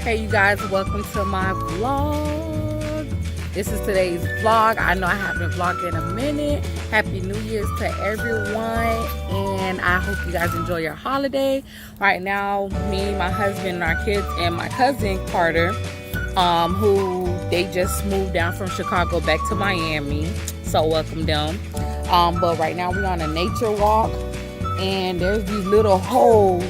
Hey you guys, welcome to my vlog. This is today's vlog. I know I haven't vlogged in a minute. Happy New Year's to everyone, and I hope you guys enjoy your holiday. Right now, me, my husband, and our kids, and my cousin Carter, who they just moved down from Chicago back to Miami. So welcome them. But right now we're on a nature walk, and there's these little holes,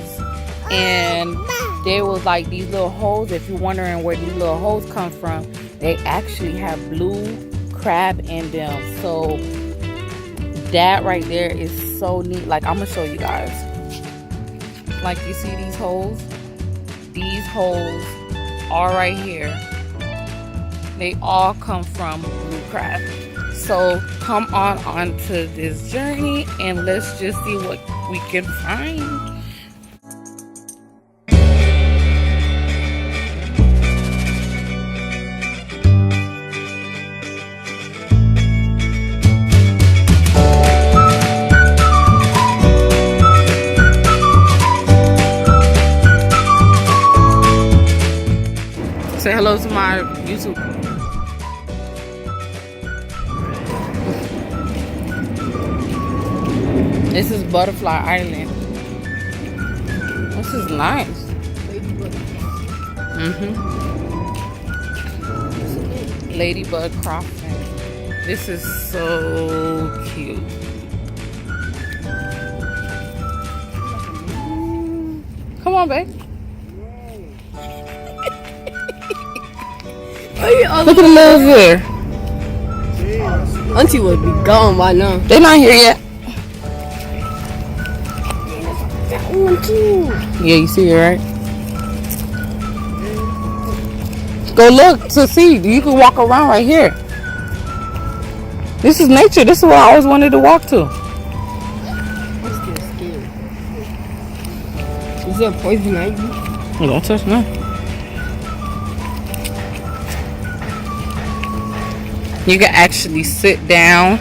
and there was like these little holes. If you're wondering where these little holes come from, they actually have blue crab in them. So that right there is so neat. Like, I'm gonna show you guys. Like, you see these holes? These holes are right here. They all come from blue crab. So come on onto this journey and let's just see what we can find. Say hello to my YouTube. This is Butterfly Island. This is nice. Ladybug crossing. This is so cute. Come on, babe. Look at the little here. Auntie would be gone by now. They're not here yet. Yeah, you see it, right? Go look to see. You can walk around right here. This is nature. This is what I always wanted to walk to. I'm still scared. Is there poison ivy? Don't touch me. You can actually sit down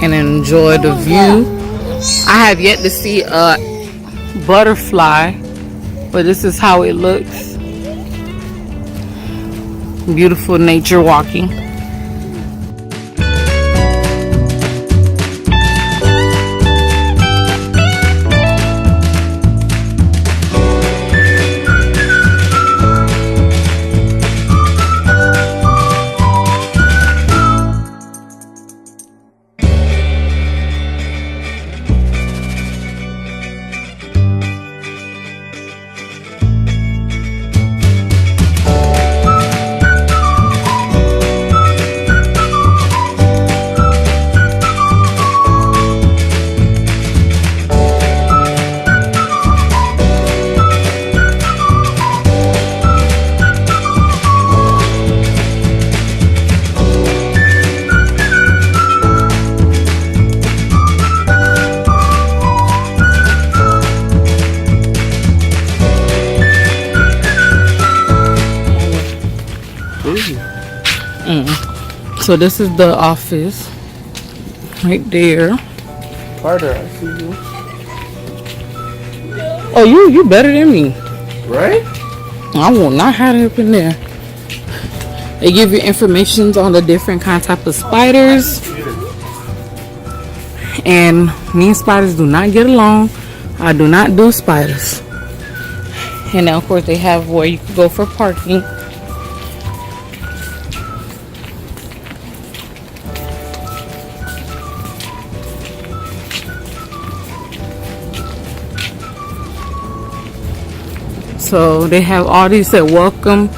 and enjoy the view. I have yet to see a butterfly, but this is how it looks. Beautiful nature walking. So this is the office right there. Carter, I see you. Oh, you better than me. Right? I will not hide up in there. They give you information on the different type of spiders. And me and spiders do not get along. I do not do spiders. And now, of course, they have where you can go for parking. So they have all these that welcome.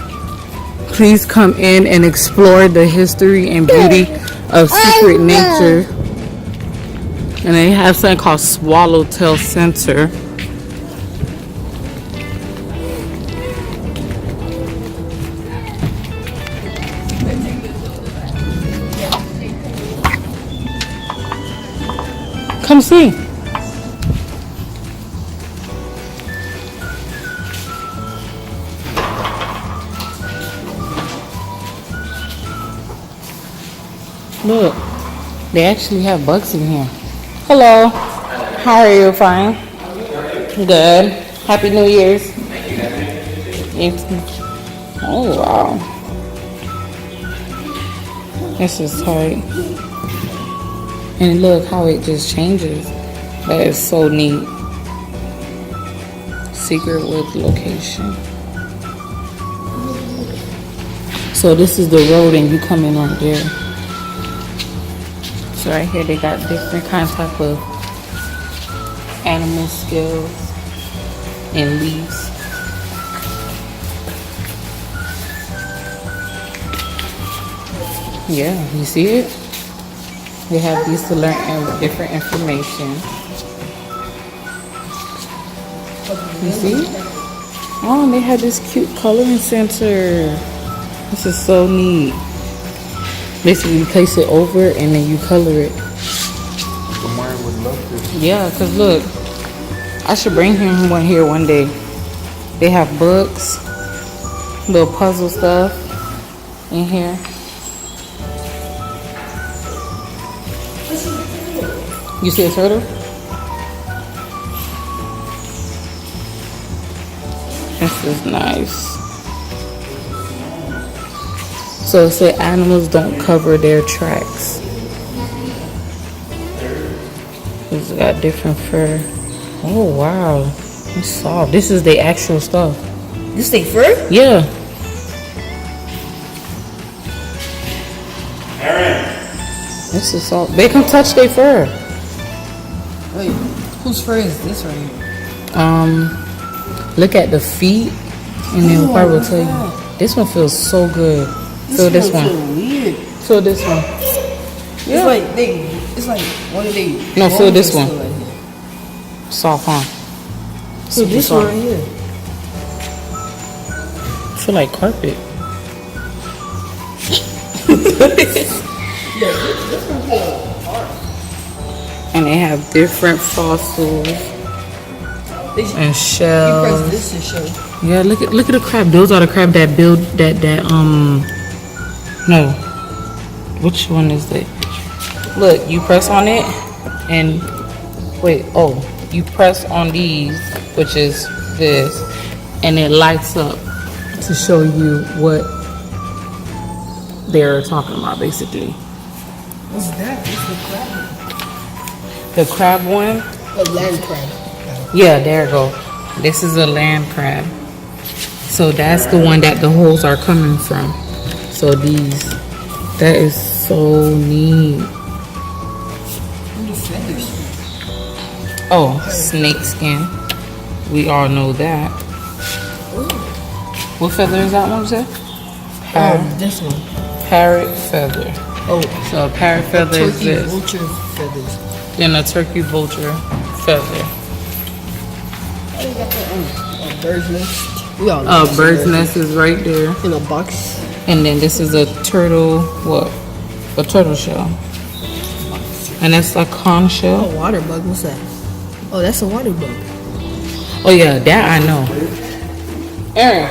Please come in and explore the history and beauty of secret nature. And they have something called Swallowtail Center. Come see. Look, they actually have bugs in here. Hello. How are you? Fine. Good. Happy New Year's. Oh wow. This is tight. And look how it just changes. That is so neat. Secret with location. So this is the road and you come in right there. So right here they got different type of animal scales and leaves. Yeah, you see it? They have these to learn different information. You see? Oh, and they have this cute coloring center. This is so neat. Basically, you place it over and then you color it. Samari would love this. Yeah, because look, I should bring him one here one day. They have books, little puzzle stuff in here. You see a turtle? This is nice. So it said animals don't cover their tracks. It's got different fur. Oh wow, it's soft. This is the actual stuff. This they fur? Yeah. Aaron. This is soft. They can touch their fur. Wait, whose fur is this right here? Look at the feet, and then the fur will tell you. This one feels so good. Feel this one. So weird. Feel this one. It's like it's like what are they? No, feel this one. Right here. Soft, huh? So this soft. one right here. Feel like carpet. And they have different fossils and You shells. press this to show. Yeah, look at the crab. Those are the crab that build that no. Which one is that? Look, you press on it and wait, you press on these, which is this, and it lights up to show you what they're talking about basically. What's that? It's The the crab. crab one? A land crab. Yeah, there you go. This is a land crab. So that's the one that the holes are coming from. So these, that is so neat. And the feathers. Oh, snake skin. We all know that. What feather is that one, Zach? This one. Parrot feather. Oh, So a parrot feather is turkey this. vulture feathers. Then a turkey vulture feather. A bird's nest. We all know A it's bird's nest is right there. in a box. And then this is a turtle, what? A turtle shell. And that's a conch shell. Oh, water bug. What's that? Oh, that's a water bug. Oh yeah, that I know. Aaron.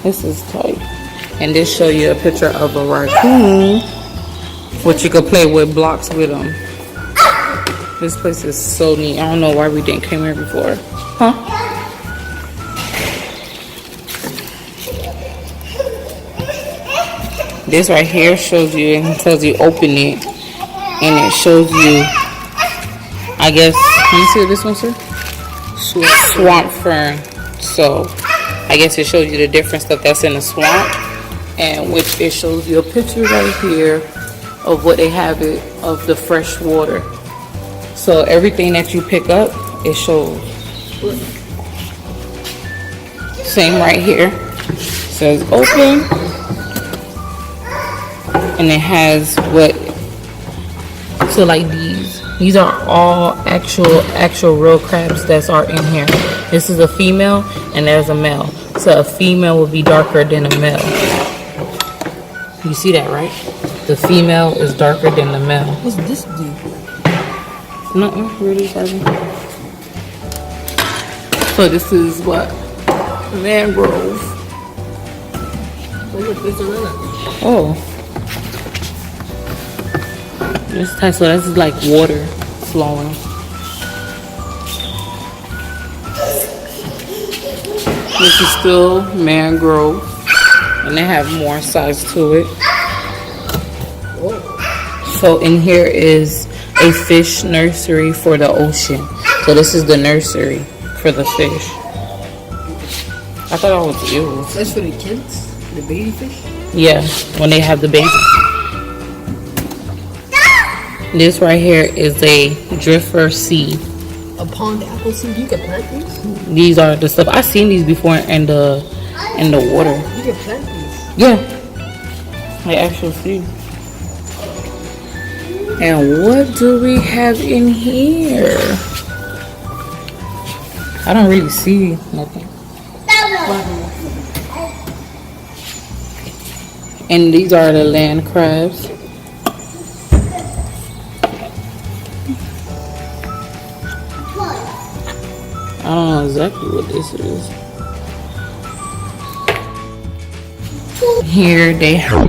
This is tight. And this show you a picture of a raccoon, which you could play with blocks with them. This place is so neat. I don't know why we didn't come here before. Huh? This right here shows you, and tells you open it, and it shows you, I guess, can you see this one, sir? Swamp fern. So, I guess it shows you the different stuff that's in the swamp, and which it shows you a picture right here of what they have it, of the fresh water. So everything that you pick up, it shows. Same right here. Says open. And it has what, so like these are all actual real crabs that are in here. This is a female and there's a male. So a female will be darker than a male. You see that, right? The female is darker than the male. What's this do? Nothing really, baby. So this is what? Mangrove. Oh, look, there's another. Oh. This type, so this is like water flowing. This is still mangrove, and they have more size to it. So in here is a fish nursery for the ocean. So this is the nursery for the fish. I thought it was eels. That's for the kids? The baby fish? Yeah, when they have the baby. This right here is a drifter seed. A pond apple seed? You can plant these? These are the stuff I've seen these before in the water. You can plant these? Yeah, I actually see. And what do we have in here? I don't really see nothing. And these are the land crabs. I don't know exactly what this is. Here they have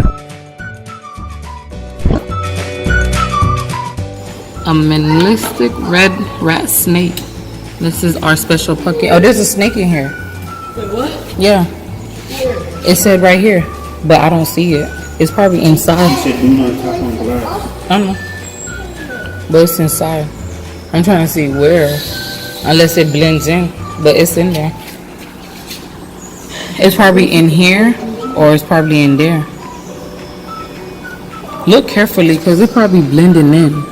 a melistic red rat snake. This is our special pumpkin. Oh, there's a snake in here. Wait, what? Yeah. It said right here, but I don't see it. It's probably inside. You said do not tap on glass. I don't know. But it's inside. I'm trying to see where. Unless it blends in. But it's in there. It's probably in here or it's probably in there. Look carefully because it's probably blending in.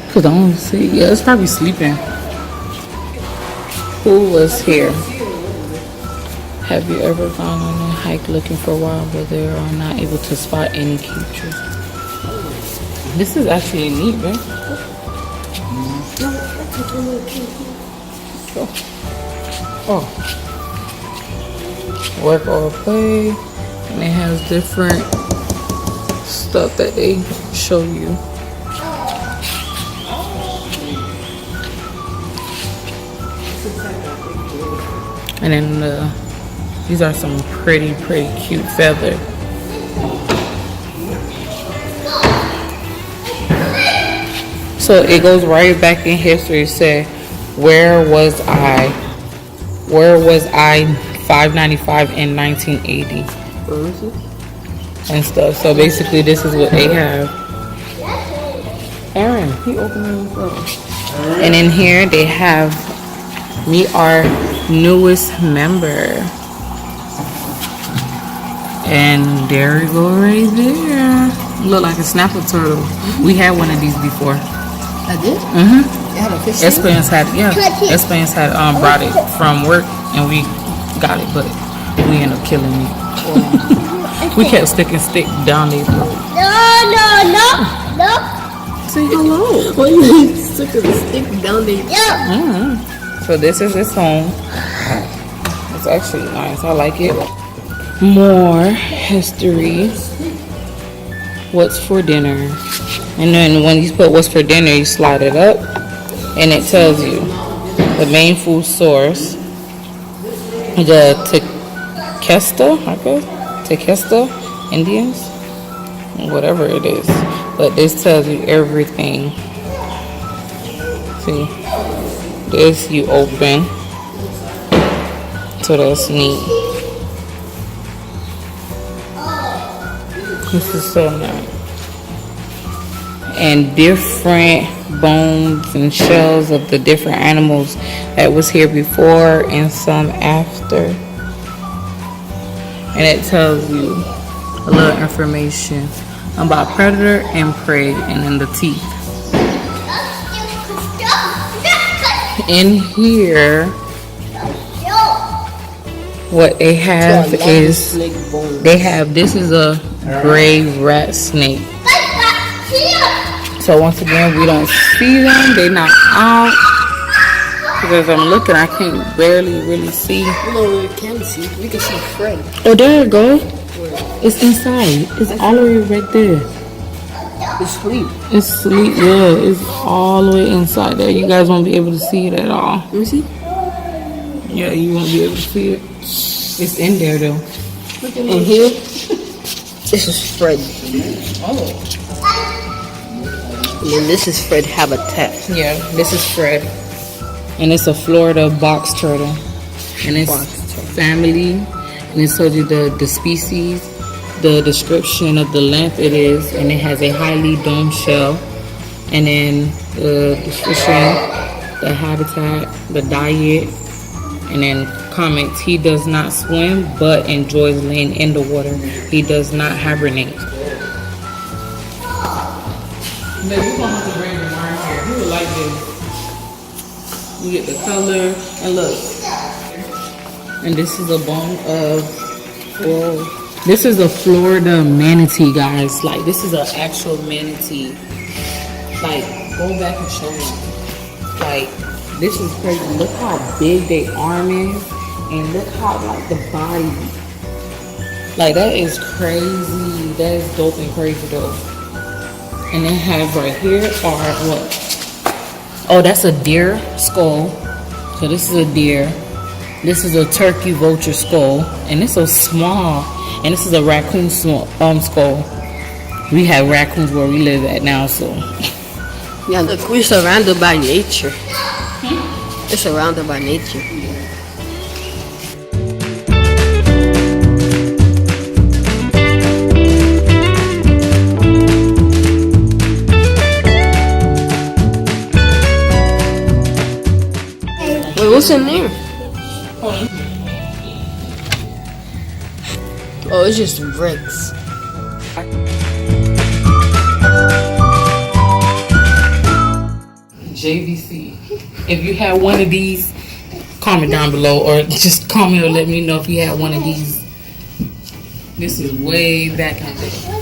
Because I don't see. Yeah, it's probably sleeping. Who was here? Have you ever gone on a hike looking for wild but they are not able to spot any creatures? This is actually neat, right? Oh. Work or play. And it has different stuff that they show you. And then these are some pretty cute feathers. So it goes right back in history. It said, where was I 595 in 1980 and stuff. So basically this is what they have. Aaron, he opened the door. And in here they have meet our newest member. And there we go right there. Look like a snapper turtle. We had one of these before. I did? Mm-hmm. It had a fish Esperance had, brought it from work and we got it, but we ended up killing it. We kept stick down there. No. Say hello. Why you sticking the stick down there? So this is its home. It's actually nice. I like it. More history. What's for dinner? And then when you put what's for dinner, you slide it up and it tells you the main food source, the Tequesta Indians, whatever it is. But this tells you everything. See, this you open, so that's neat. This is so nice. And different bones and shells of the different animals that was here before and some after. And it tells you a little information about predator and prey and then the teeth. In here, what they have is, this is a gray rat snake. So once again, we don't see them. They're not out. Because I'm looking, I can't barely really see. No, we can see. We can see Fred. Oh, there you go. It's inside. It's all the way right there. It's sleep. It's sleep, yeah. It's all the way inside there. You guys won't be able to see it at all. Let me see. Yeah, you won't be able to see it. It's in there though. In here, this is Fred. Oh. And then this is Fred habitat. Yeah, this is Fred. And it's a Florida box turtle. And it's family. And it tells you the species, the description of the length it is. And it has a highly domed shell. And then the description, the habitat, the diet. And then comments, he does not swim but enjoys laying in the water. He does not hibernate. But we're gonna have to bring the wine here. He would like this. You get the color and look. And this is a bone of, well, this is a Florida manatee, guys. Like, this is an actual manatee. Like, go back and show them. Like, this is crazy. Look how big they arm is, and look how like the body. Like, that is crazy. That is dope and crazy though. And they have right here are what? Oh, that's a deer skull. So this is a deer. This is a turkey vulture skull, and it's so small. And this is a raccoon skull. We have raccoons where we live at now, so. Yeah, look, we're surrounded by nature. We're surrounded by nature. Wait, what's in there? Oh, it's just bricks. JVC. If you had one of these, comment down below, or just comment or let me know if you had one of these. This is way back in the day.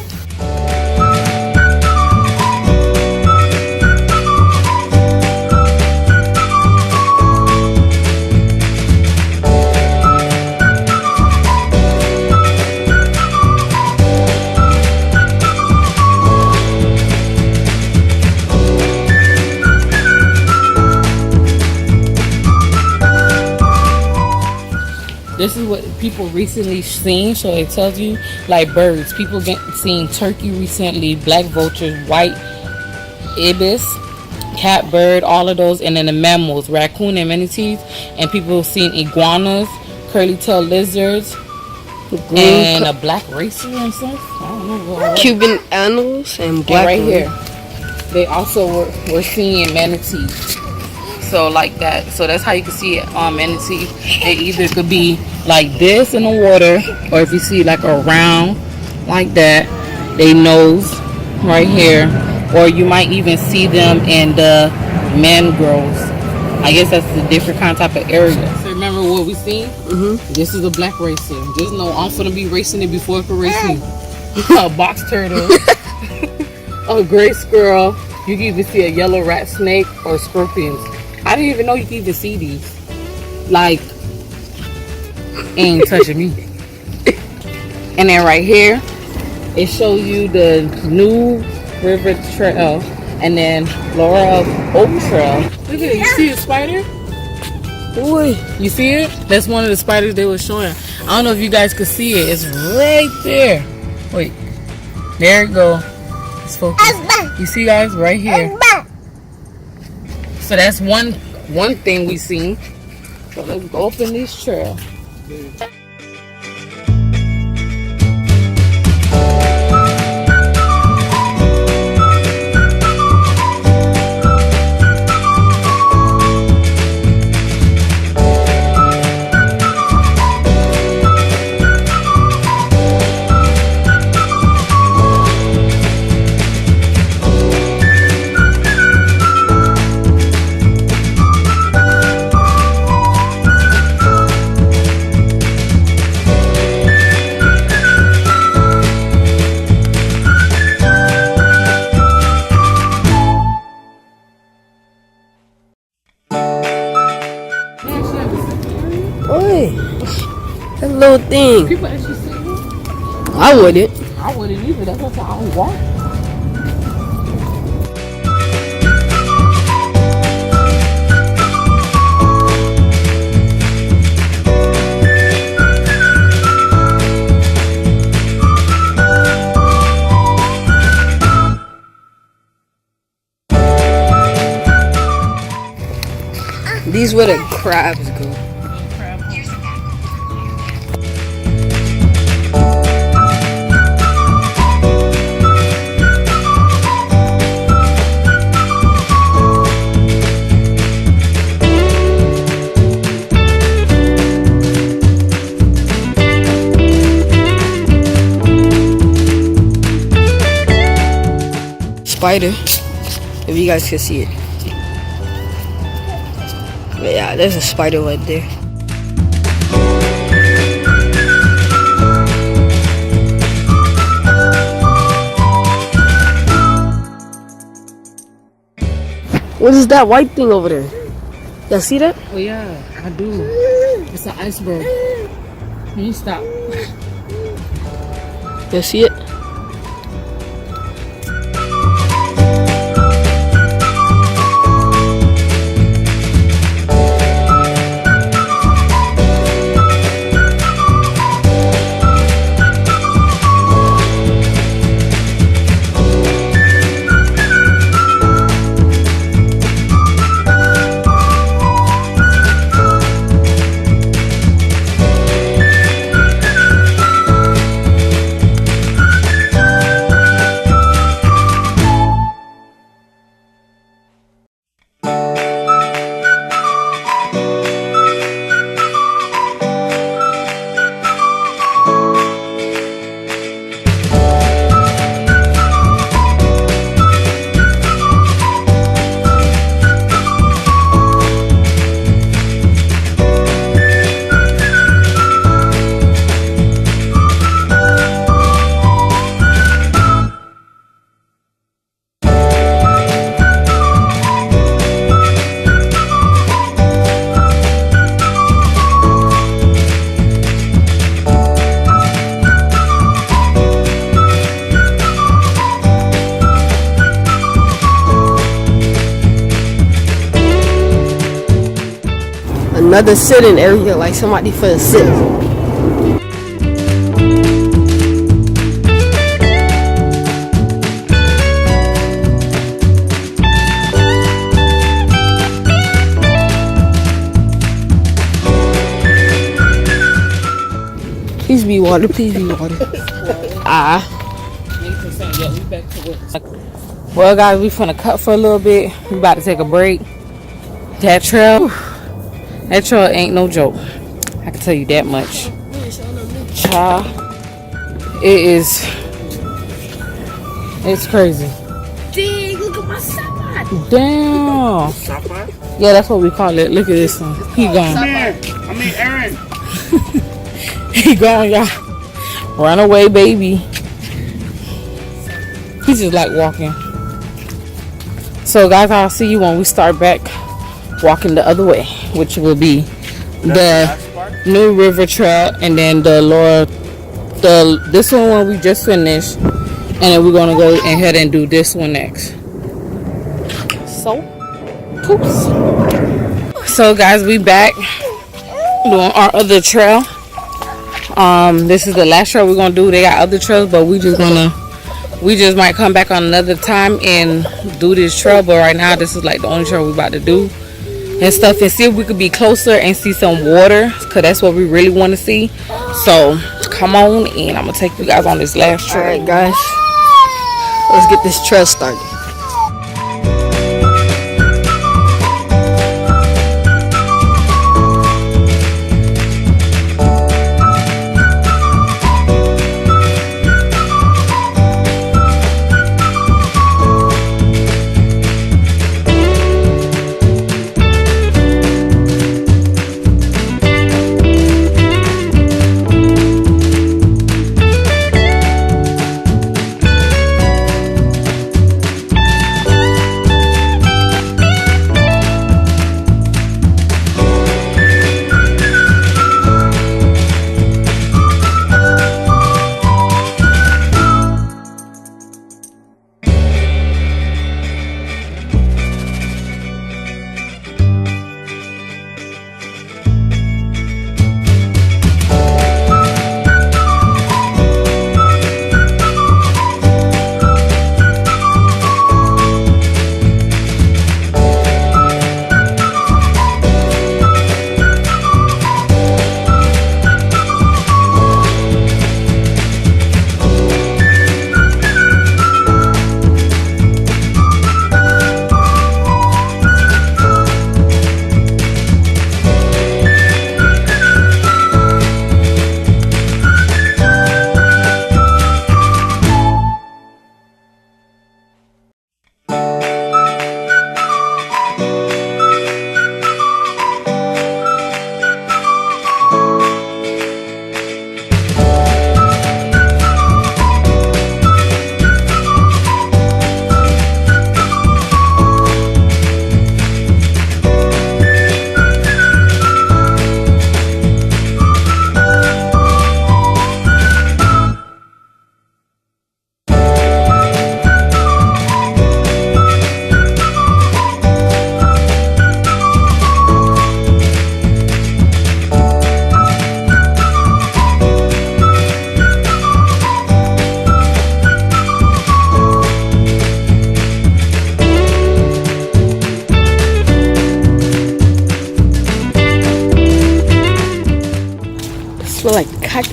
This is what people recently seen, so it tells you like birds. People seen turkey recently, black vultures, white ibis, catbird, all of those, and then the mammals, raccoon and manatees, and people seen iguanas, curly-tailed lizards, and a black racer and stuff. I don't know what. Cuban animals and black. And right here, they also were seeing manatees. So like that, so that's how you can see it on manatee. It either could be like this in the water, or if you see like a round like that, they nose right here, or you might even see them in the mangroves. I guess that's a different kind of type of area. So remember what we seen? This is a black racer. Just know I'm gonna be racing it before it can race me. A box turtle, a gray squirrel. You can even see a yellow rat snake or scorpions. I didn't even know you could even see these. Like, ain't touching me. And then right here, it shows you the New River Trail and then Laurel Oak Trail. Look at it. You see a spider? Boy, You see it? That's one of the spiders they were showing. I don't know if you guys could see it. It's right there. Wait. There it go. It's focused. You see, guys? Right here. So that's one thing we seen. So let's go up in this trail. boy, that little thing. People actually see it? I wouldn't. I wouldn't either. That's why I don't walk. These where the crabs go. Spider, if you guys can see it. But yeah, there's a spider right there. What is that white thing over there? Y'all see that? Oh yeah, I do. It's an iceberg. Can you stop? Y'all see it? Another sitting area, like somebody for a sit. Please be water, please be water. Well, guys, we finna cut for a little bit. We about to take a break. That trail ain't no joke. I can tell you that much. Child, it's crazy. Dang, look at my side. Damn. Yeah, that's what we call it. Look at this one. He gone. Aaron. He gone, y'all. Run away, baby. He just like walking. So, guys, I'll see you when we start back walking the other way, which will be the New River Trail, and then this one we just finished, and then we're gonna go ahead and do this one next. So, poops. So, guys, we back doing our other trail. This is the last trail we're gonna do. They got other trails, but we just might come back on another time and do this trail. But right now, this is like the only trail we're about to do and stuff, and see if we could be closer and see some water, because that's what we really want to see. So come on, and I'm gonna take you guys on this last trail. Alright, guys, let's get this trail started.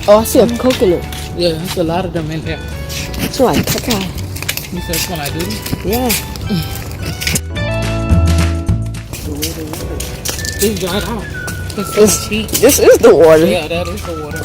I see a coconut. Yeah, there's a lot of them in there. It's like cacao. You said it's when I do? Yeah. It's dried out. It's cheap. This is the water. Yeah, that is the water.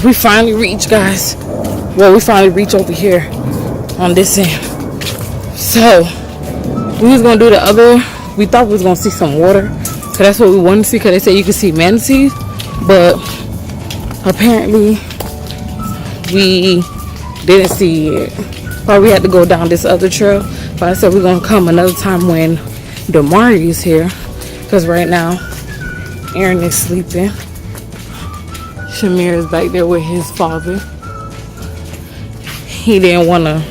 We finally reached, guys. Well, we finally reached over here on this end. So we was gonna do the other. We thought we was gonna see some water, cause that's what we wanted to see. Cause they said you could see manatees, but apparently we didn't see it. Probably had to go down this other trail. But I said we're gonna come another time when Damari is here, cause right now Aaron is sleeping. Shamir is back there with his father. He didn't want to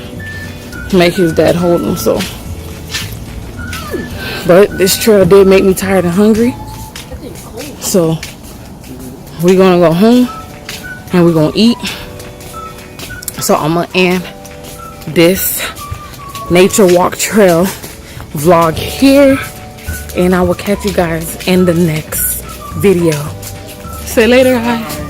make his dad hold him, so. But this trail did make me tired and hungry. So we're gonna go home and we're gonna eat. So I'm gonna end this nature walk trail vlog here, and I will catch you guys in the next video. See you later, guys.